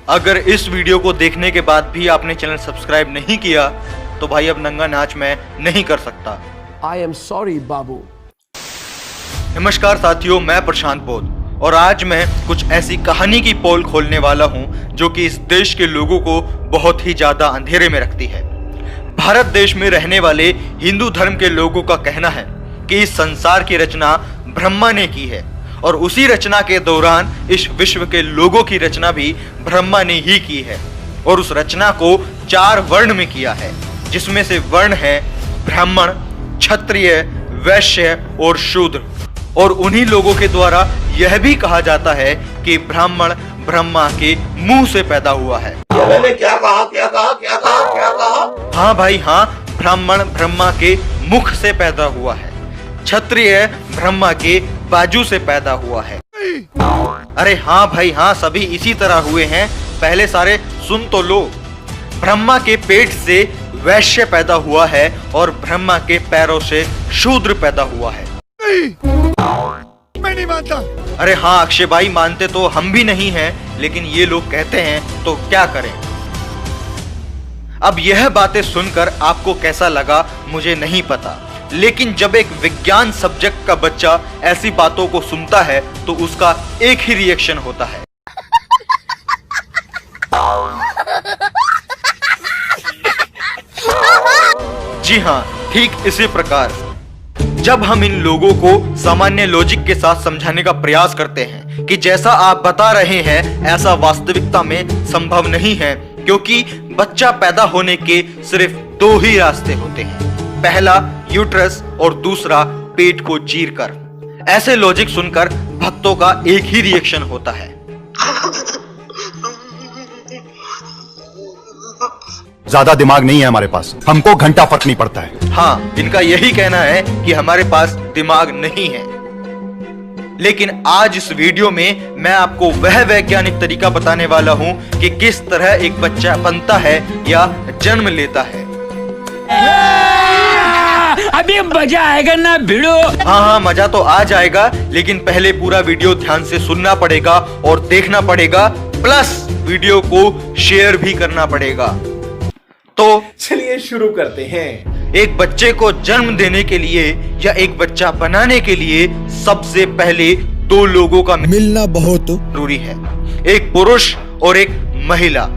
अगर इस वीडियो को देखने के बाद भी आपने चैनल सब्सक्राइब नहीं किया तो भाई अब नंगा नाच मैं नहीं कर सकता। I am sorry, बाबू। नमस्कार साथियों, मैं प्रशांत बोध और आज मैं कुछ ऐसी कहानी की पोल खोलने वाला हूं जो कि इस देश के लोगों को बहुत ही ज्यादा अंधेरे में रखती है। भारत देश में रहने वाले हिंदू धर्म के लोगों का कहना है कि इस संसार की रचना ब्रह्मा ने की है और उसी रचना के दौरान इस विश्व के लोगों की रचना भी ब्रह्मा ने ही की है और उस रचना को 4 वर्ण में किया है, जिसमें से वर्ण है ब्राह्मण, क्षत्रिय, वैश्य और शूद्र। और उन्हीं लोगों के द्वारा यह भी कहा जाता है कि ब्राह्मण ब्रह्मा के मुंह से पैदा हुआ है। मैंने क्या कहा? हाँ भाई हाँ, ब्राह्मण ब्रह्मा के मुख से पैदा हुआ है, क्षत्रिय ब्रह्मा के बाजू से पैदा हुआ है। अरे हाँ भाई हाँ, सभी इसी तरह हुए हैं। पहले सारे सुन तो लो। ब्रह्मा के पेट से वैश्य पैदा हुआ है और ब्रह्मा के पैरों से शूद्र पैदा हुआ है। मैं नहीं मानता। अरे हाँ अक्षय भाई, मानते तो हम भी नहीं हैं, लेकिन ये लोग कहते हैं तो क्या करें। अब यह बातें सुनकर आपको कैसा लगा मुझे नहीं पता, लेकिन जब एक विज्ञान सब्जेक्ट का बच्चा ऐसी बातों को सुनता है तो उसका एक ही रिएक्शन होता है। जी हाँ, ठीक इसी प्रकार जब हम इन लोगों को सामान्य लॉजिक के साथ समझाने का प्रयास करते हैं कि जैसा आप बता रहे हैं ऐसा वास्तविकता में संभव नहीं है, क्योंकि बच्चा पैदा होने के सिर्फ 2 ही रास्ते होते हैं, पहला यूट्रस और दूसरा पेट को चीरकर। ऐसे लॉजिक सुनकर भक्तों का एक ही रिएक्शन होता है। ज्यादा दिमाग नहीं है हमारे पास, हमको घंटा फर्क नहीं पड़ता है। हाँ, इनका यही कहना है कि हमारे पास दिमाग नहीं है। लेकिन आज इस वीडियो में मैं आपको वह वैज्ञानिक तरीका बताने वाला हूं कि किस तरह एक बच्चा बनता है या जन्म लेता है। अभी मजा आएगा ना भिड़ो। हाँ, मजा तो आ जाएगा, लेकिन पहले पूरा वीडियो ध्यान से सुनना पड़ेगा और देखना पड़ेगा, प्लस वीडियो को शेयर भी करना पड़ेगा। तो चलिए शुरू करते हैं। एक बच्चे को जन्म देने के लिए या एक बच्चा बनाने के लिए सबसे पहले 2 लोगों का मिलना बहुत जरूरी है, एक पुरुष और एक महिला।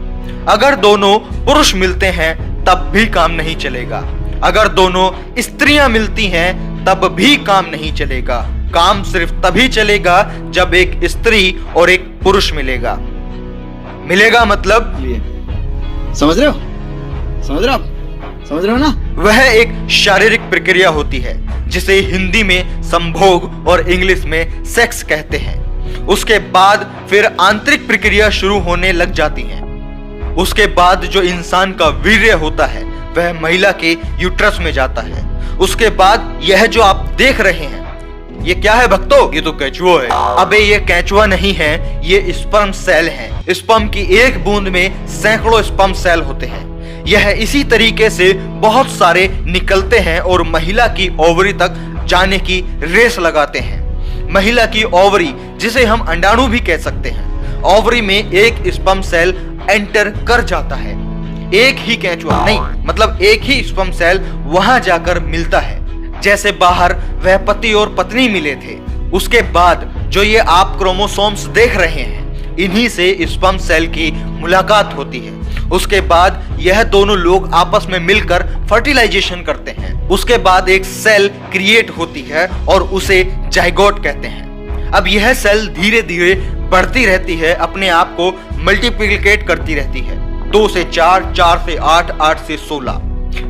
अगर दोनों पुरुष मिलते हैं तब भी काम नहीं चलेगा, अगर दोनों स्त्रियां मिलती हैं तब भी काम नहीं चलेगा। काम सिर्फ तभी चलेगा जब एक स्त्री और एक पुरुष मिलेगा मतलब समझ रहे हो ना? वह एक शारीरिक प्रक्रिया होती है जिसे हिंदी में संभोग और इंग्लिश में सेक्स कहते हैं। उसके बाद फिर आंतरिक प्रक्रिया शुरू होने लग जाती है। उसके बाद जो इंसान का वीर्य होता है वह महिला के यूट्रस में जाता है। उसके बाद यह जो आप देख रहे हैं, ये क्या है भक्तों? ये तो केंचुआ है। अबे ये केंचुआ नहीं है, ये स्पर्म सेल है। स्पर्म की एक बूंद में सैकड़ों स्पर्म सेल होते हैं। यह इसी तरीके से बहुत सारे निकलते हैं और महिला की ओवरी तक जाने की रेस लगाते हैं। महिला की ओवरी, जिसे हम अंडाणु भी कह सकते हैं, ओवरी में एक स्पर्म सेल एंटर कर जाता है। एक ही केंचुआ नहीं, मतलब एक ही स्पर्म सेल वहां जाकर मिलता है। जैसे बाहर वह पति और पत्नी मिले थे, उसके बाद जो ये आप क्रोमोसोम्स देख रहे हैं, इन्हीं से स्पर्म सेल की मुलाकात होती है। उसके बाद यह दोनों लोग आपस में मिलकर फर्टिलाइजेशन करते हैं। उसके बाद एक सेल क्रिएट होती है और उसे जाइगोट कहते हैं। अब यह सेल धीरे धीरे बढ़ती रहती है, अपने आप को मल्टीप्लिकेट करती रहती है। 2 से 4, 4 से 8, 8 से 16।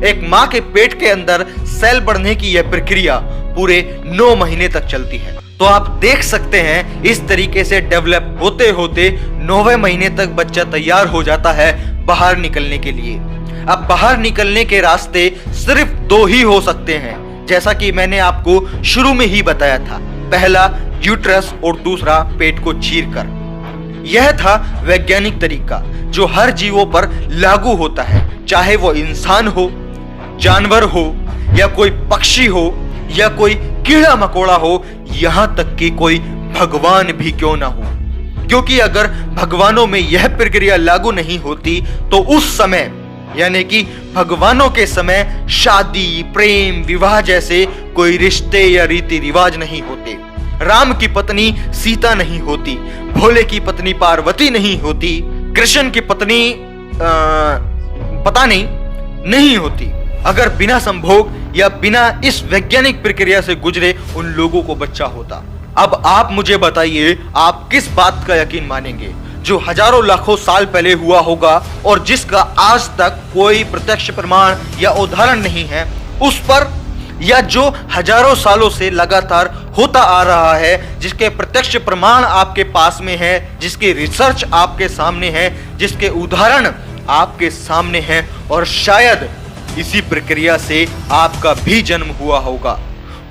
एक माँ के पेट के अंदर सेल बढ़ने की यह प्रक्रिया पूरे 9 महीने तक चलती है। तो आप देख सकते हैं इस तरीके से डेवलप होते होते 9वें महीने तक बच्चा तैयार हो जाता है बाहर निकलने के लिए। अब बाहर निकलने के रास्ते सिर्फ 2 ही हो सकते हैं, जैसा कि मैंने आपको शुरू में ही बताया था, पहला यूट्रस और दूसरा पेट को चीरकर। यह था वैज्ञानिक तरीका जो हर जीवों पर लागू होता है, चाहे वो इंसान हो, जानवर हो, या कोई पक्षी हो, या कोई कीड़ा मकोड़ा हो, यहाँ तक कि कोई भगवान भी क्यों ना हो। क्योंकि अगर भगवानों में यह प्रक्रिया लागू नहीं होती तो उस समय यानी कि भगवानों के समय शादी, प्रेम, विवाह जैसे कोई रिश्ते या रीति रिवाज नहीं होते। राम की पत्नी सीता नहीं होती, भोले की पत्नी पार्वती नहीं होती, कृष्ण की पत्नी पता नहीं होती, अगर बिना संभोग या बिना इस वैज्ञानिक प्रक्रिया से गुजरे उन लोगों को बच्चा होता। अब आप मुझे बताइए, आप किस बात का यकीन मानेंगे जो हजारों लाखों साल पहले हुआ होगा और जिसका आज तक कोई प्रत्यक्ष प्रमाण या उदाहरण नहीं है उस पर, या जो हजारों सालों से लगातार होता आ रहा है, जिसके प्रत्यक्ष प्रमाण आपके पास में है, जिसकी रिसर्च आपके सामने है, जिसके उदाहरण आपके सामने हैं और शायद इसी प्रक्रिया से आपका भी जन्म हुआ होगा,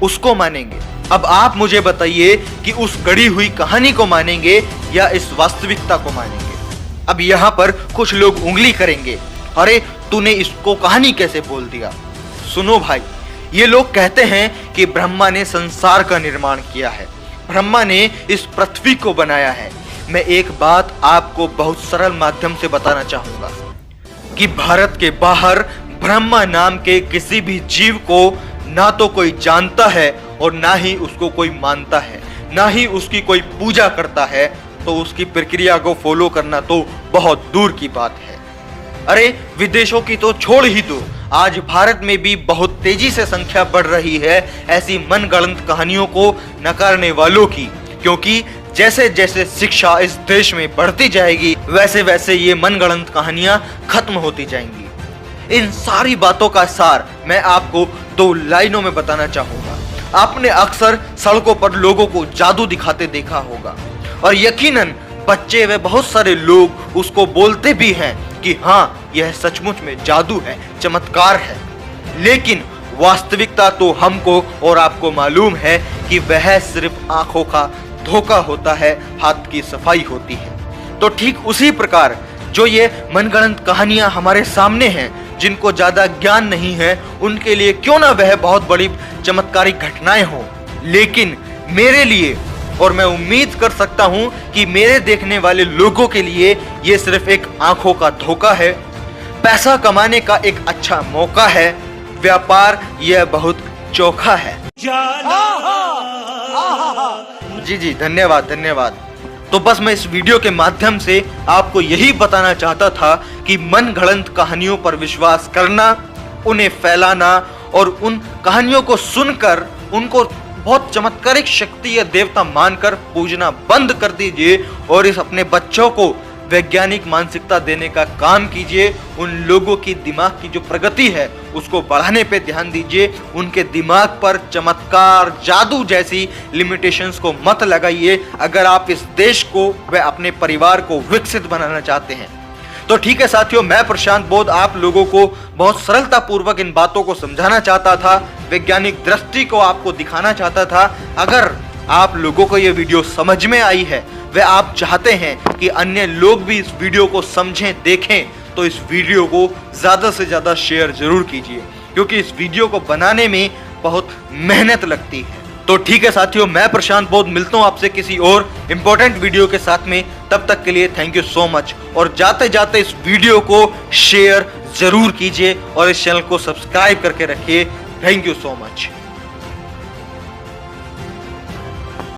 उसको मानेंगे। अब आप मुझे बताइए कि उस गढ़ी हुई कहानी को मानेंगे या इस वास्तविकता को मानेंगे। अब यहाँ पर कुछ लोग उंगली करेंगे, अरे तूने इसको कहानी कैसे बोल दिया। सुनो भाई, ये लोग कहते हैं कि ब्रह्मा ने संसार का निर्माण किया है, ब्रह्मा ने इस पृथ्वी को बनाया है। मैं एक बात आपको बहुत सरल माध्यम से बताना चाहूंगा कि भारत के बाहर ब्रह्मा नाम के किसी भी जीव को ना तो कोई जानता है और ना ही उसको कोई मानता है, ना ही उसकी कोई पूजा करता है, तो उसकी प्रक्रिया को फॉलो करना तो बहुत दूर की बात है। अरे विदेशों की तो छोड़ ही दो, आज भारत में भी बहुत तेजी से संख्या बढ़ रही है ऐसी मनगढ़ंत कहानियों को नकारने वालों की, क्योंकि जैसे जैसे शिक्षा इस देश में बढ़ती जाएगी वैसे वैसे ये मनगढ़ंत कहानियां खत्म होती जाएंगी। इन सारी बातों का सार मैं आपको 2 लाइनों में बताना चाहूंगा। आपने अक्सर सड़कों पर लोगों को जादू दिखाते देखा होगा और यकीनन बच्चे व बहुत सारे लोग उसको बोलते भी हैं कि हाँ यह सचमुच में जादू है, चमत्कार है। लेकिन वास्तविकता तो हमको और आपको मालूम है कि वह सिर्फ आंखों का धोखा होता है, हाथ की सफाई होती है। तो ठीक उसी प्रकार जो ये मनगढ़ंत कहानियां हमारे सामने हैं, जिनको ज्यादा ज्ञान नहीं है, उनके लिए क्यों ना वह बहुत बड़ी चमत्कारिक घटनाएं हो, लेकिन मेरे लिए और मैं उम्मीद कर सकता हूं कि मेरे देखने वाले लोगों के लिए ये सिर्फ एक आंखों का धोखा है, पैसा कमाने का एक अच्छा मौका है, व्यापार यह बहुत चोखा है। जी धन्यवाद। तो बस मैं इस वीडियो के माध्यम से आपको यही बताना चाहता था कि मनगढ़ंत कहानियों पर विश्वास करना, उन्हें फैलाना और उन कहानियों को सुनकर उनको बहुत चमत्कारिक शक्ति या देवता मानकर पूजना बंद कर दीजिए और इस अपने बच्चों को वैज्ञानिक मानसिकता देने का काम कीजिए। उन लोगों की दिमाग की जो प्रगति है उसको बढ़ाने पे ध्यान दीजिए। उनके दिमाग पर चमत्कार, जादू जैसी लिमिटेशंस को मत लगाइए अगर आप इस देश को व अपने परिवार को विकसित बनाना चाहते हैं। तो ठीक है साथियों, मैं प्रशांत बोध आप लोगों को बहुत सरलता पूर्वक इन बातों को समझाना चाहता था, वैज्ञानिक दृष्टि को आपको दिखाना चाहता था। अगर आप लोगों को यह वीडियो समझ में आई है वे आप चाहते हैं कि अन्य लोग भी इस वीडियो को समझें, देखें, तो इस वीडियो को ज़्यादा से ज़्यादा शेयर जरूर कीजिए, क्योंकि इस वीडियो को बनाने में बहुत मेहनत लगती है। तो ठीक है साथियों, मैं प्रशांत बोध मिलता हूँ आपसे किसी और इम्पोर्टेंट वीडियो के साथ में। तब तक के लिए थैंक यू सो मच। और जाते जाते इस वीडियो को शेयर जरूर कीजिए और इस चैनल को सब्सक्राइब करके रखिए। Thank you so much.